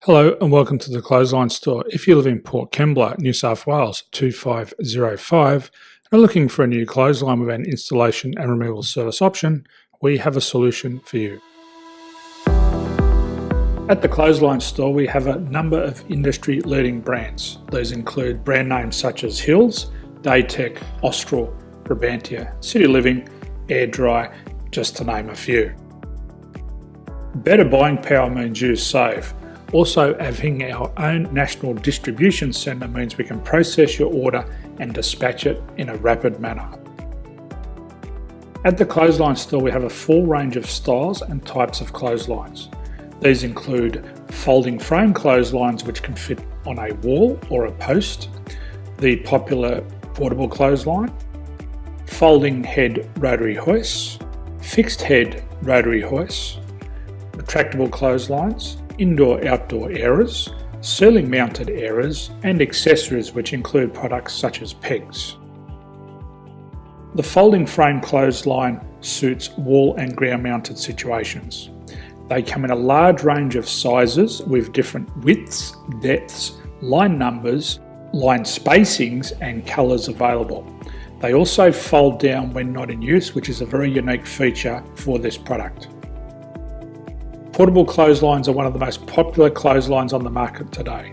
Hello and welcome to the Clothesline Store. If you live in Port Kembla, New South Wales 2505 and are looking for a new clothesline with an installation and removal service option, we have a solution for you. At the Clothesline Store, we have a number of industry-leading brands. These include brand names such as Hills, Daytech, Austral, Brabantia, City Living, Air Dry, just to name a few. Better buying power means you save. Also, having our own national distribution centre means we can process your order and dispatch it in a rapid manner. At the Clothesline Store, we have a full range of styles and types of clotheslines. These include folding frame clotheslines which can fit on a wall or a post, the popular portable clothesline, folding head rotary hoists, fixed head rotary hoists, retractable clotheslines, indoor-outdoor airers, ceiling mounted airers and accessories which include products such as pegs. The folding frame clothesline suits wall and ground mounted situations. They come in a large range of sizes with different widths, depths, line numbers, line spacings and colours available. They also fold down when not in use, which is a very unique feature for this product. Portable clotheslines are one of the most popular clotheslines on the market today.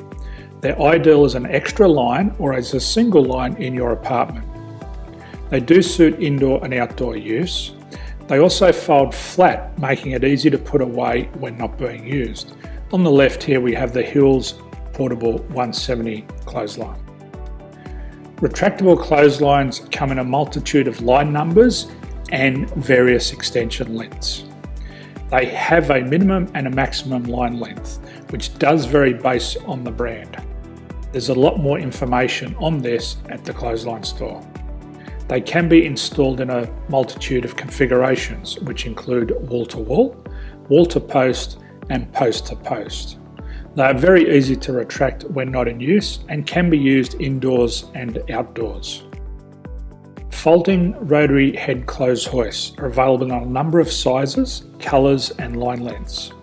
They're ideal as an extra line or as a single line in your apartment. They do suit indoor and outdoor use. They also fold flat, making it easy to put away when not being used. On the left here we have the Hills Portable 170 clothesline. Retractable clotheslines come in a multitude of line numbers and various extension lengths. They have a minimum and a maximum line length, which does vary based on the brand. There's a lot more information on this at the Clothesline Store. They can be installed in a multitude of configurations, which include wall-to-wall, wall-to-post and post-to-post. They are very easy to retract when not in use and can be used indoors and outdoors. Folding rotary head clothes hoists are available in a number of sizes, colours and line lengths.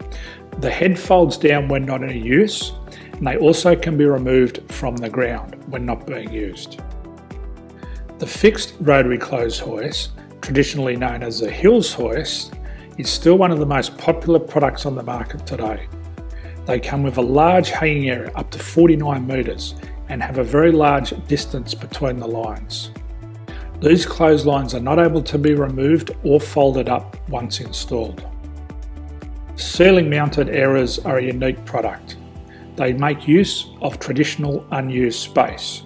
The head folds down when not in use, and they also can be removed from the ground when not being used. The fixed rotary clothes hoist, traditionally known as the Hills hoist, is still one of the most popular products on the market today. They come with a large hanging area up to 49 metres and have a very large distance between the lines. These clotheslines are not able to be removed or folded up once installed. Ceiling mounted airers are a unique product. They make use of traditional unused space.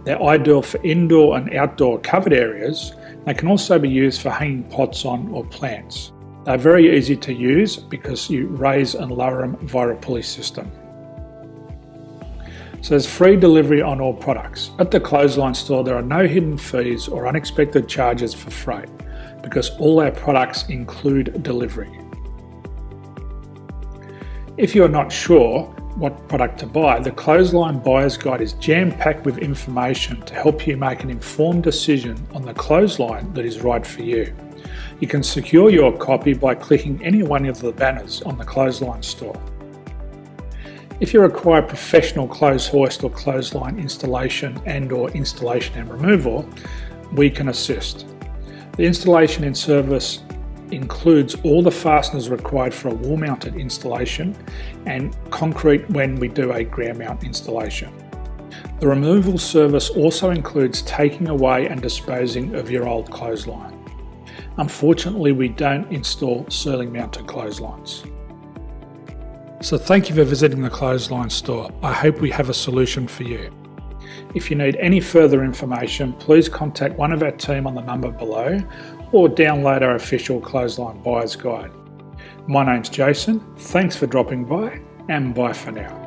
They're ideal for indoor and outdoor covered areas. They can also be used for hanging pots on or plants. They're very easy to use because you raise and lower them via a pulley system. So there's free delivery on all products. At the Clothesline Store, there are no hidden fees or unexpected charges for freight because all our products include delivery. If you're not sure what product to buy, the Clothesline Buyer's Guide is jam-packed with information to help you make an informed decision on the clothesline that is right for you. You can secure your copy by clicking any one of the banners on the Clothesline Store. If you require professional clothes hoist or clothesline installation and/or installation and removal, we can assist. The installation and service includes all the fasteners required for a wall-mounted installation and concrete when we do a ground mount installation. The removal service also includes taking away and disposing of your old clothesline. Unfortunately, we don't install ceiling mounted clotheslines. So thank you for visiting the Clothesline Store. I hope we have a solution for you. If you need any further information, please contact one of our team on the number below or download our official Clothesline Buyer's Guide. My name's Jason, thanks for dropping by and bye for now.